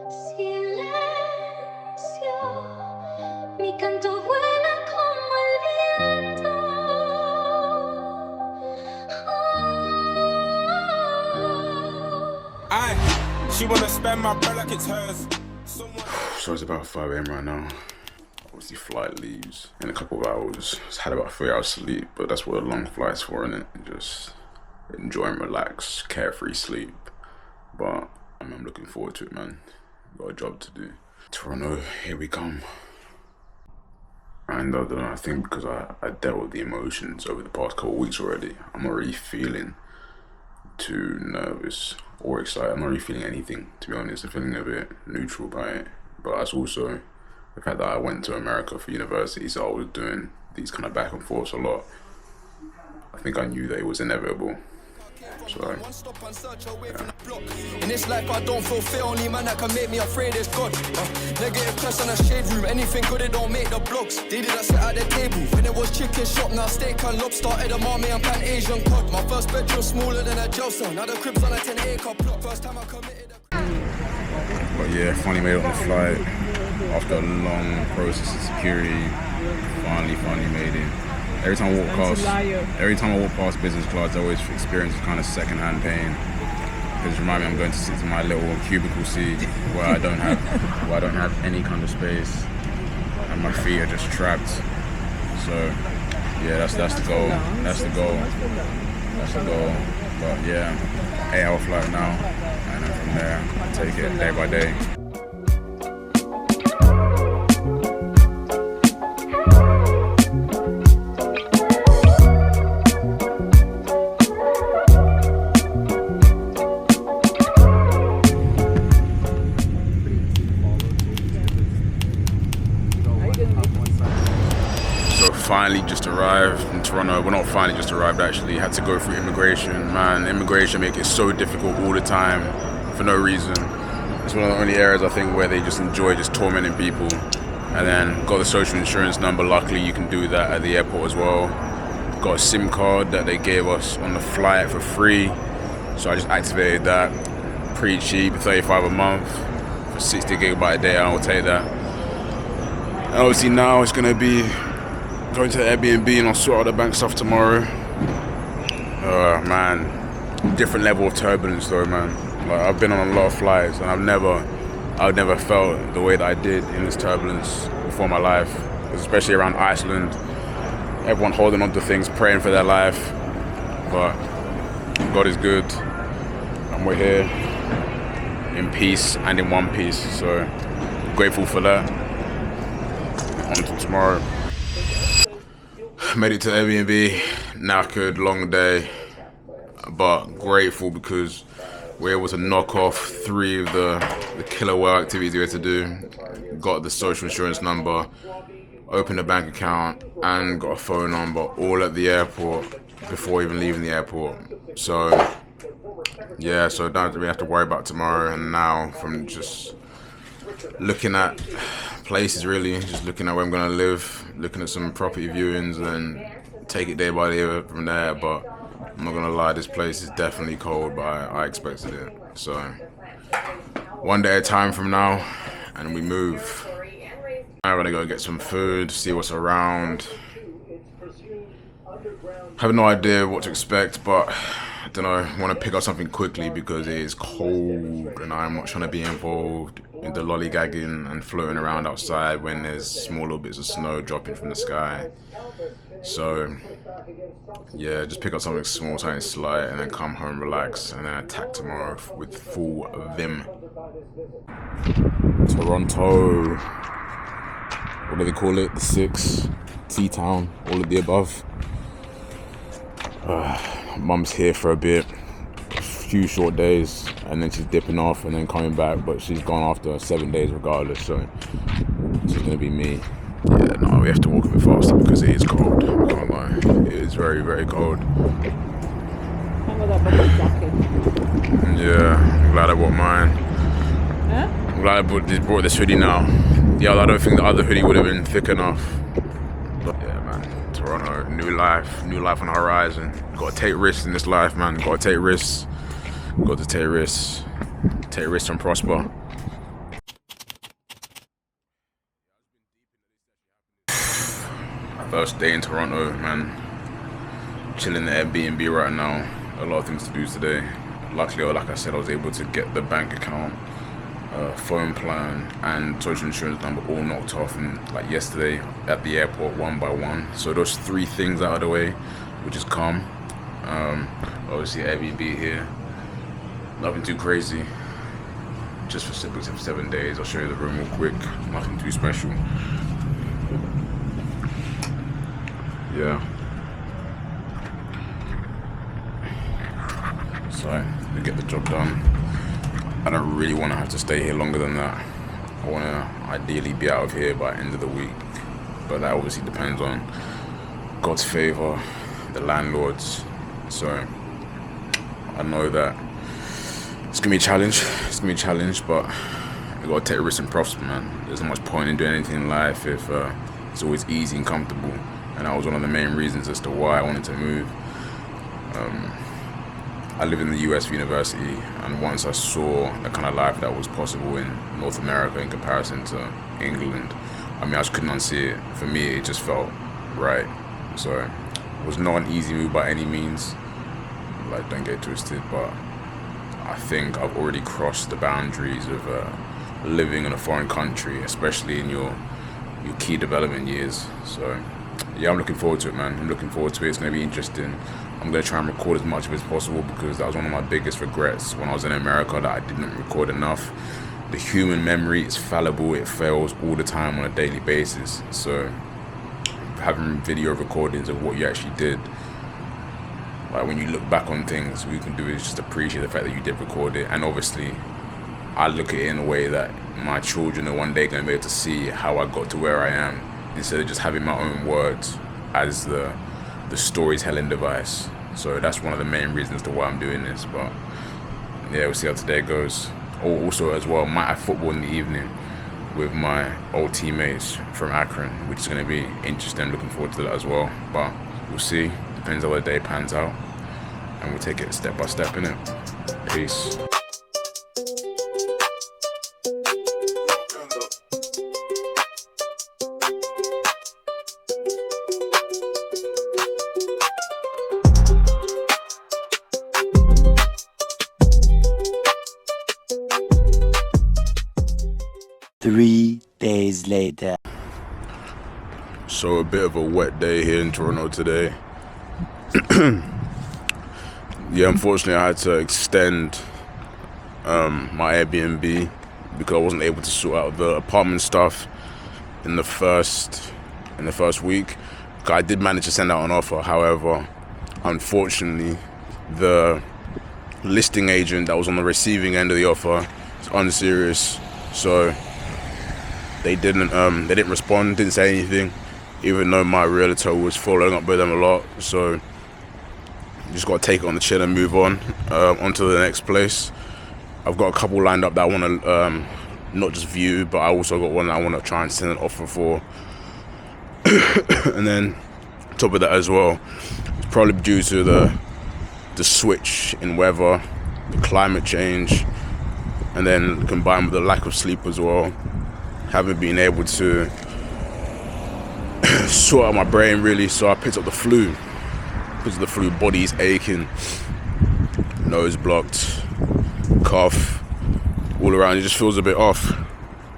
Silencio, mi canto vuela como el viento. Aye, she wanna spend my bread like it's hers. So it's about 5 a.m. right now. Obviously flight leaves in a couple of hours. Just had about 3 hours sleep, but that's what a long flight's for, innit? Just enjoy and relax, carefree sleep. But I'm looking forward to it, man. Got a job to do. Toronto, here we come. And I don't know, I think because I dealt with the emotions over the past couple of weeks already, I'm not really feeling too nervous or excited. I'm not really feeling anything, to be honest. I'm feeling a bit neutral by it. But that's also the fact that I went to America for university, so I was doing these kind of back and forths a lot. I think I knew that it was inevitable. So, yeah. In this life I don't feel fear, only man that can make me afraid is God. Negative press on a shade room, anything good it don't make the blogs. They did not sit at the table, when it was chicken shop, now steak and lobster, edamame and pan Asian cod. My first bedroom smaller than a jail cell, now the crib's on a 10-acre plot. First time I committed But yeah, finally made it on the flight. After a long process of security, finally made it. Every time I walk past business class, I always experience this kind of second-hand pain. Because remind me I'm going to sit in my little cubicle seat where I don't have any kind of space, and my feet are just trapped. So yeah, that's the goal. That's the goal. But yeah, 8-hour flight now, and then from there I take it day by day. So finally just arrived in Toronto. Well, not finally just arrived actually. Had to go through immigration. Man, immigration make it so difficult all the time for no reason. It's one of the only areas I think where they just enjoy just tormenting people. And then got the social insurance number. Luckily you can do that at the airport as well. Got a SIM card that they gave us on the flight for free. So I just activated that. Pretty cheap, 35 a month for 60 gigabyte a day. I will take that. And obviously now it's gonna be going to the Airbnb and I'll sort out the bank stuff tomorrow. Man, different level of turbulence though, man. Like I've been on a lot of flights and I've never felt the way that I did in this turbulence before my life, especially around Iceland. Everyone holding on to things, praying for their life, but God is good and we're here in peace and in one piece, so grateful for that. On to tomorrow. Made it to Airbnb, knackered, long day, but grateful because we're able to knock off 3 of the killer work activities we had to do. Got the social insurance number, opened a bank account, and got a phone number all at the airport before even leaving the airport. So yeah, so don't really have to worry about tomorrow. And now from just looking at places, really just looking at where I'm gonna live, looking at some property viewings, and take it day by day from there. But I'm not gonna lie, this place is definitely cold, but I expected it. So one day at a time from now, and we move. I'm gonna go get some food, see what's around. Have no idea what to expect, but I don't know, I want to pick up something quickly because it is cold and I'm not trying to be involved in the lollygagging and floating around outside when there's small little bits of snow dropping from the sky. So yeah, just pick up something small, something slight, and then come home, relax, and then attack tomorrow with full vim. Toronto, what do they call it? The 6, T-Town, all of the above. Mum's here for a bit, a few short days, and then she's dipping off and then coming back, but she's gone after 7 days regardless, so it's gonna be me. Yeah, no, we have to walk a bit faster because it is cold, I can't lie. It is very, very cold. Yeah, I'm glad I bought mine. Huh? I'm glad I brought this hoodie now. Yeah, I don't think the other hoodie would have been thick enough. But yeah, man, Toronto, new life on the horizon. Gotta take risks in this life, man. Gotta take risks and prosper. First day in Toronto, man. Chilling in the Airbnb right now. A lot of things to do today. Luckily, like I said, I was able to get the bank account, phone plan, and social insurance number all knocked off, and like yesterday at the airport, one by one. So those 3 things out of the way, which is calm. Obviously Airbnb here. Nothing too crazy. Just for 7 days. I'll show you the room real quick. Nothing too special. Yeah. So we get the job done. I don't really want to have to stay here longer than that. I want to ideally be out of here by the end of the week, but that obviously depends on God's favor, the landlords. So I know that it's gonna be a challenge. But you gotta take risks and profits, man. There's not much point in doing anything in life if it's always easy and comfortable. And that was one of the main reasons as to why I wanted to move. I live in the US for university, and once I saw the kind of life that was possible in North America in comparison to England, I mean, I just couldn't unsee it. For me, it just felt right. So it was not an easy move by any means. Like, don't get twisted, but I think I've already crossed the boundaries of living in a foreign country, especially in your key development years. So yeah, I'm looking forward to it, man. I'm looking forward to it. It's going to be interesting. I'm going to try and record as much of it as possible, because that was one of my biggest regrets when I was in America, that I didn't record enough. The human memory is fallible. It fails all the time on a daily basis. So having video recordings of what you actually did, like when you look back on things, what you can do is just appreciate the fact that you did record it. And obviously I look at it in a way that my children are one day going to be able to see how I got to where I am, instead of just having my own words as the storytelling device. So that's one of the main reasons to why I'm doing this. But yeah, we'll see how today goes. Also as well, might have football in the evening with my old teammates from Akron, which is going to be interesting. Looking forward to that as well. But we'll see. Depends how the day pans out, and we'll take it step by step, innit? Peace. Three days later. So a bit of a wet day here in Toronto today. Yeah, unfortunately I had to extend my Airbnb because I wasn't able to sort out the apartment stuff in the first week. I did manage to send out an offer. However, unfortunately, the listing agent that was on the receiving end of the offer is unserious. So they didn't respond, didn't say anything, even though my realtor was following up with them a lot. So you just got to take it on the chin and move on to the next place. I've got a couple lined up that I want to not just view, but I also got one that I want to try and send an offer for. And then on top of that as well, it's probably due to the switch in weather, the climate change, and then combined with the lack of sleep as well. Haven't been able to sort out my brain really, so I picked up the flu. Body's aching, nose blocked, cough, all around. It just feels a bit off.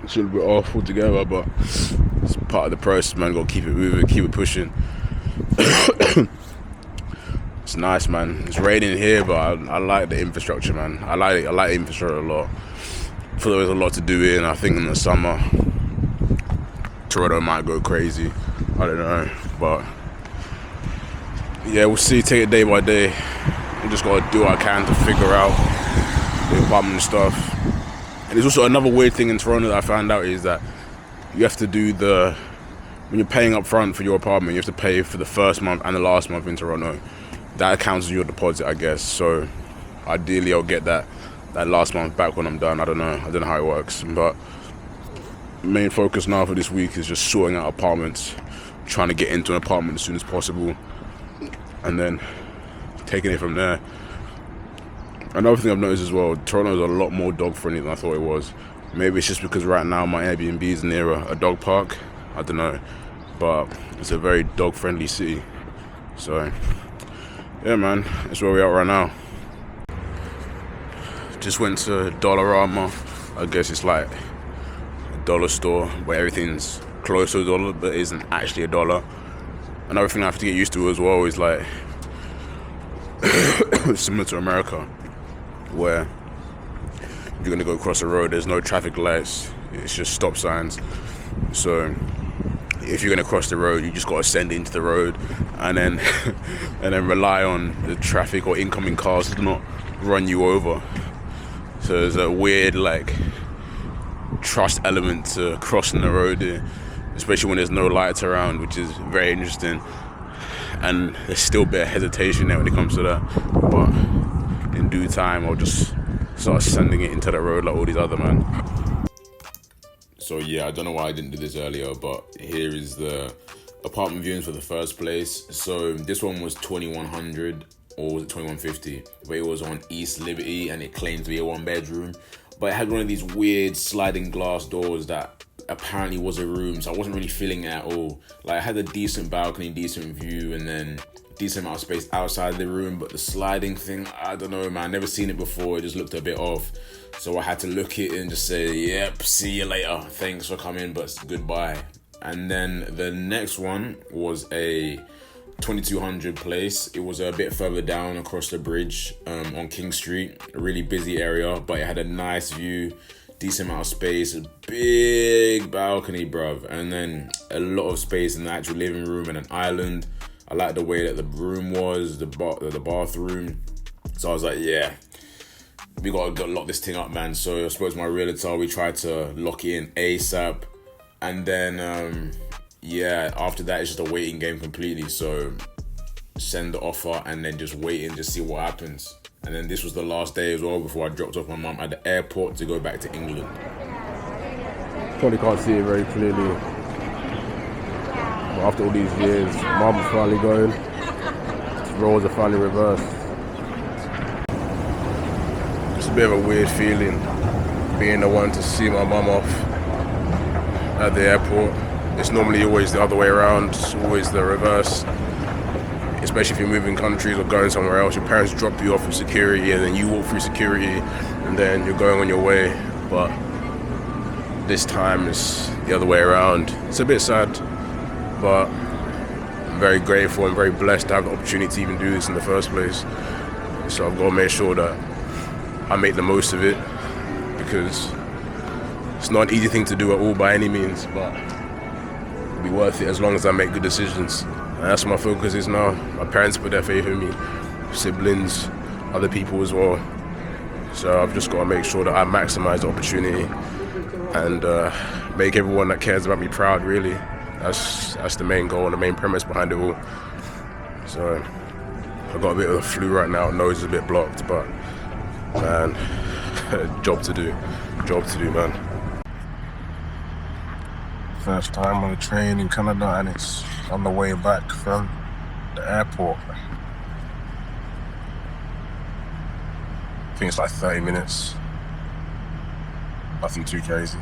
It's a little bit off altogether, but it's part of the process, man. Got to keep it moving, keep it pushing. It's nice, man. It's raining here, but I like the infrastructure, man. I like infrastructure a lot. I feel there's a lot to do here, and I think in the summer Toronto might go crazy. I don't know, but yeah, we'll see. Take it day by day. I just gotta do what I can to figure out the apartment stuff. And there's also another weird thing in Toronto that I found out, is that you have to do when you're paying up front for your apartment, you have to pay for the first month and the last month in Toronto. That counts as your deposit, I guess. So ideally I'll get that last month back when I'm done. I don't know how it works, but main focus now for this week is just sorting out apartments, trying to get into an apartment as soon as possible, and then taking it from there. Another thing I've noticed as well, Toronto is a lot more dog friendly than I thought it was. Maybe it's just because right now my Airbnb is near a dog park, I don't know, but it's a very dog-friendly city. So yeah, man, that's where we are right now. Just went to Dollarama. I guess it's like a dollar store where everything's close to a dollar but isn't actually a dollar. Another thing I have to get used to as well is like similar to America, where if you're gonna go across the road, there's no traffic lights, it's just stop signs. So if you're gonna cross the road, you just gotta send into the road and then and then rely on the traffic or incoming cars to not run you over. So there's a weird like trust element to crossing the road here, especially when there's no lights around, which is very interesting. And there's still a bit of hesitation there when it comes to that, but in due time I'll just start sending it into the road like all these other men. So yeah, I don't know why I didn't do this earlier, but here is the apartment viewings for the first place. So this one was 2100, or was it 2150? But it was on East Liberty and it claimed to be a 1-bedroom. But it had one of these weird sliding glass doors that apparently was a room, so I wasn't really feeling it at all. Like, I had a decent balcony, decent view, and then decent amount of space outside the room, but the sliding thing, I don't know, man, never seen it before. It just looked a bit off. So I had to look at it and just say, yep, see you later. Thanks for coming, but goodbye. And then the next one was a 2200 place. It was a bit further down across the bridge on King Street, a really busy area, but it had a nice view, decent amount of space, a big balcony, bruv, and then a lot of space in the actual living room and an island. I liked the way that the room was, the bathroom. So I was like, yeah, we gotta lock this thing up, man. So I suppose my realtor, we tried to lock it in ASAP, and then yeah, after that it's just a waiting game completely. So send the offer and then just wait and just see what happens. And then this was the last day as well before I dropped off my mum at the airport to go back to England. Probably can't see it very clearly, but after all these years, mum is finally going. Roles are finally reversed. It's a bit of a weird feeling being the one to see my mum off at the airport. It's normally always the other way around. It's always the reverse. Especially if you're moving countries or going somewhere else, your parents drop you off with security and then you walk through security and then you're going on your way. But this time it's the other way around. It's a bit sad, but I'm very grateful and very blessed to have the opportunity to even do this in the first place. So I've got to make sure that I make the most of it, because it's not an easy thing to do at all by any means, but it'll be worth it as long as I make good decisions. And that's what my focus is now. My parents put their faith in me, siblings, other people as well. So I've just got to make sure that I maximize the opportunity and make everyone that cares about me proud, really. That's the main goal and the main premise behind it all. So I've got a bit of a flu right now, nose is a bit blocked, but man, job to do, man. First time on a train in Canada, and it's on the way back from the airport. I think it's like 30 minutes. Nothing too crazy.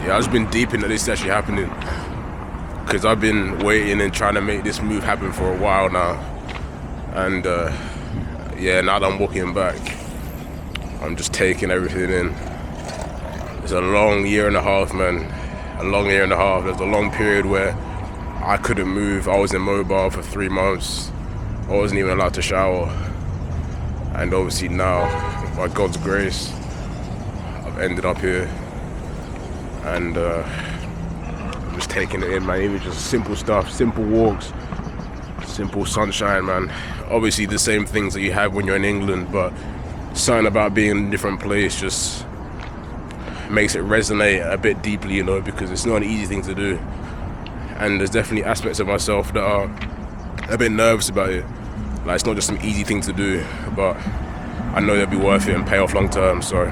Yeah, I've just been deep into this actually happening, because I've been waiting and trying to make this move happen for a while now. And yeah, now that I'm walking back, I'm just taking everything in. It's a long year and a half, man. A long year and a half. There's a long period where I couldn't move. I was immobile for 3 months. I wasn't even allowed to shower. And obviously now, by God's grace, I've ended up here. And I'm just taking it in, man. Even just simple stuff, simple walks, simple sunshine, man. Obviously the same things that you have when you're in England, but something about being in a different place just makes it resonate a bit deeply, you know, because it's not an easy thing to do. And there's definitely aspects of myself that are a bit nervous about it. Like, it's not just an easy thing to do, but I know they'll be worth it and pay off long term, so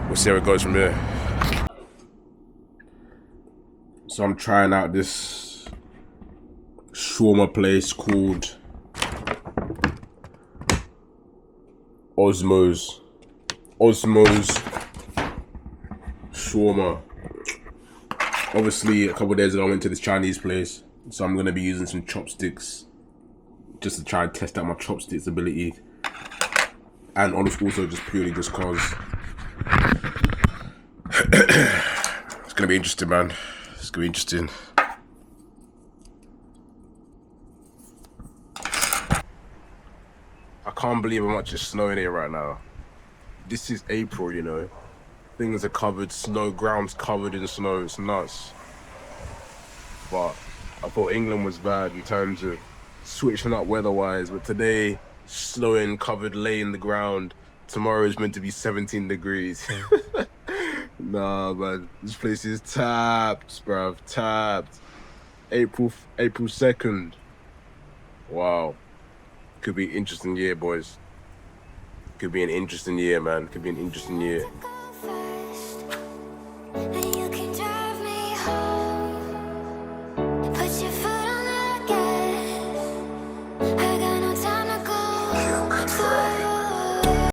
we'll see how it goes from here. So I'm trying out this shawarma place called Osmos shawarma. Obviously, a couple of days ago I went to this Chinese place, so I'm gonna be using some chopsticks just to try and test out my chopsticks ability, and also just purely just cause it's gonna be interesting, man. It's gonna be interesting. I can't believe how much it's snowing here right now. This is April, you know. Things are covered, ground's covered in snow, it's nuts. But I thought England was bad in terms of switching up weather-wise, but today, snowing, covered, laying the ground. Tomorrow is meant to be 17 degrees. Nah, man, this place is tapped, bruv, tapped. April 2nd. Wow. Could be an interesting year, boys. Could be an interesting year, man. Could be an interesting year.